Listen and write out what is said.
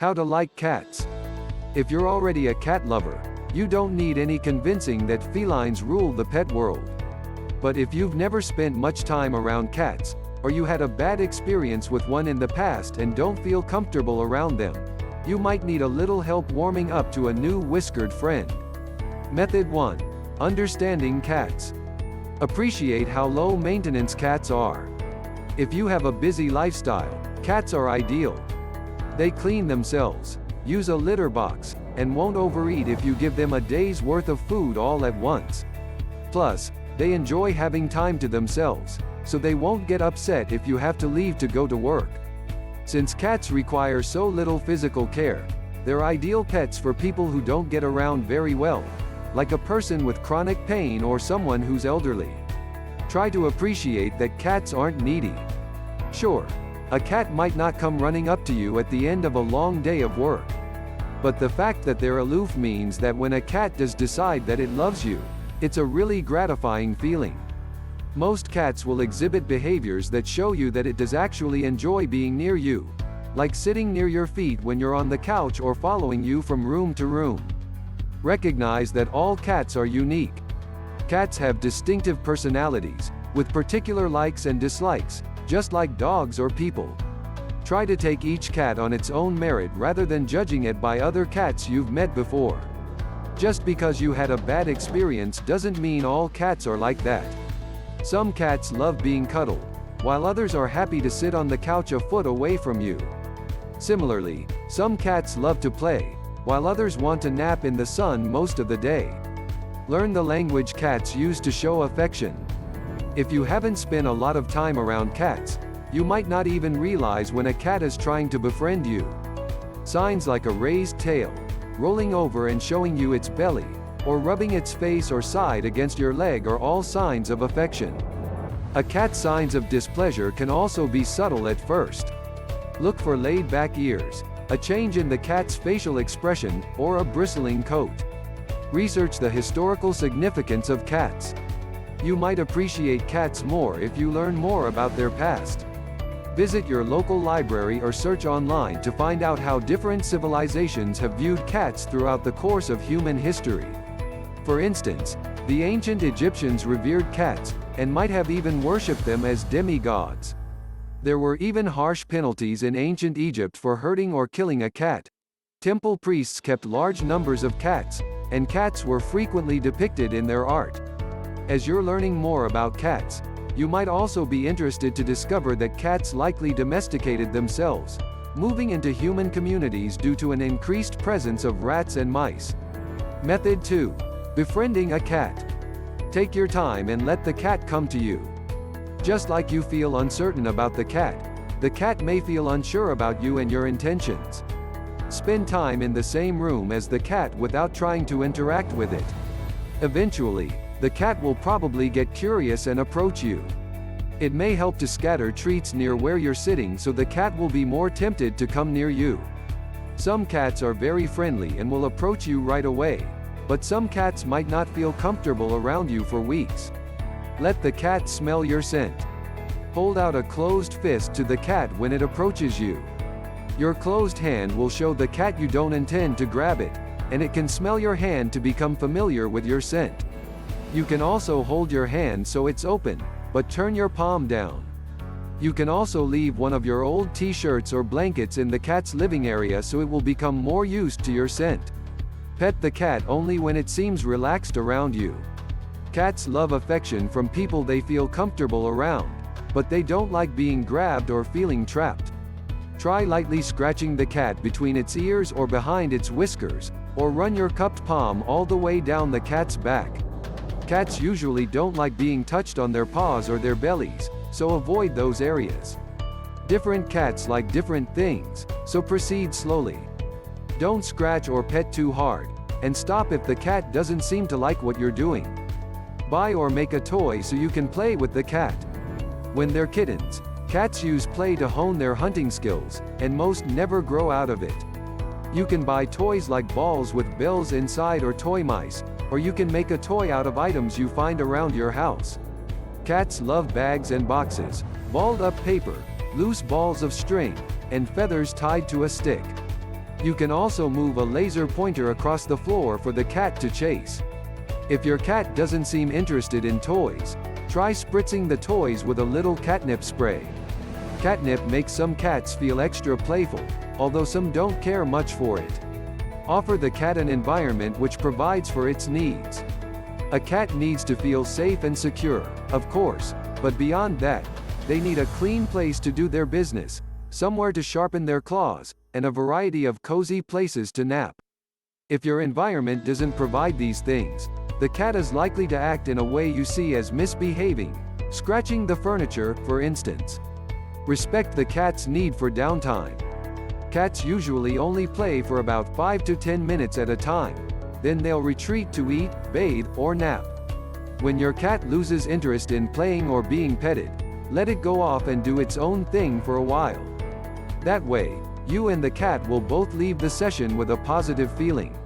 How to like cats. If you're already a cat lover, you don't need any convincing that felines rule the pet world. But if you've never spent much time around cats, or you had a bad experience with one in the past and don't feel comfortable around them, you might need a little help warming up to a new whiskered friend. Method 1. Understanding cats. Appreciate how low maintenance cats are. If you have a busy lifestyle, cats are ideal. They clean themselves, use a litter box, and won't overeat if you give them a day's worth of food all at once. Plus, they enjoy having time to themselves, so they won't get upset if you have to leave to go to work. Since cats require so little physical care, they're ideal pets for people who don't get around very well, like a person with chronic pain or someone who's elderly. Try to appreciate that cats aren't needy. Sure, a cat might not come running up to you at the end of a long day of work. But the fact that they're aloof means that when a cat does decide that it loves you, it's a really gratifying feeling. Most cats will exhibit behaviors that show you that it does actually enjoy being near you, like sitting near your feet when you're on the couch or following you from room to room. Recognize that all cats are unique. Cats have distinctive personalities, with particular likes and dislikes, just like dogs or people. Try to take each cat on its own merit rather than judging it by other cats you've met before. Just because you had a bad experience doesn't mean all cats are like that. Some cats love being cuddled, while others are happy to sit on the couch a foot away from you. Similarly, some cats love to play, while others want to nap in the sun most of the day. Learn the language cats use to show affection. If you haven't spent a lot of time around cats, you might not even realize when a cat is trying to befriend you. Signs like a raised tail, rolling over and showing you its belly, or rubbing its face or side against your leg are all signs of affection. A cat's signs of displeasure can also be subtle at first. Look for laid-back ears, a change in the cat's facial expression, or a bristling coat. Research the historical significance of cats. You might appreciate cats more if you learn more about their past. Visit your local library or search online to find out how different civilizations have viewed cats throughout the course of human history. For instance, the ancient Egyptians revered cats, and might have even worshipped them as demigods. There were even harsh penalties in ancient Egypt for hurting or killing a cat. Temple priests kept large numbers of cats, and cats were frequently depicted in their art. As you're learning more about cats, you might also be interested to discover that cats likely domesticated themselves, moving into human communities due to an increased presence of rats and mice. Method 2. Befriending a cat. Take your time and let the cat come to you. Just like you feel uncertain about the cat may feel unsure about you and your intentions. Spend time in the same room as the cat without trying to interact with it. Eventually, the cat will probably get curious and approach you. It may help to scatter treats near where you're sitting so the cat will be more tempted to come near you. Some cats are very friendly and will approach you right away, but some cats might not feel comfortable around you for weeks. Let the cat smell your scent. Hold out a closed fist to the cat when it approaches you. Your closed hand will show the cat you don't intend to grab it, and it can smell your hand to become familiar with your scent. You can also hold your hand so it's open, but turn your palm down. You can also leave one of your old t-shirts or blankets in the cat's living area so it will become more used to your scent. Pet the cat only when it seems relaxed around you. Cats love affection from people they feel comfortable around, but they don't like being grabbed or feeling trapped. Try lightly scratching the cat between its ears or behind its whiskers, or run your cupped palm all the way down the cat's back. Cats usually don't like being touched on their paws or their bellies, so avoid those areas. Different cats like different things, so proceed slowly. Don't scratch or pet too hard, and stop if the cat doesn't seem to like what you're doing. Buy or make a toy so you can play with the cat. When they're kittens, cats use play to hone their hunting skills, and most never grow out of it. You can buy toys like balls with bells inside or toy mice, or you can make a toy out of items you find around your house. Cats love bags and boxes, balled up paper, loose balls of string, and feathers tied to a stick. You can also move a laser pointer across the floor for the cat to chase. If your cat doesn't seem interested in toys, try spritzing the toys with a little catnip spray. Catnip makes some cats feel extra playful, although some don't care much for it. Offer the cat an environment which provides for its needs. A cat needs to feel safe and secure, of course, but beyond that, they need a clean place to do their business, somewhere to sharpen their claws, and a variety of cozy places to nap. If your environment doesn't provide these things, the cat is likely to act in a way you see as misbehaving, scratching the furniture, for instance. Respect the cat's need for downtime. Cats usually only play for about 5 to 10 minutes at a time, then they'll retreat to eat, bathe, or nap. When your cat loses interest in playing or being petted, let it go off and do its own thing for a while. That way, you and the cat will both leave the session with a positive feeling.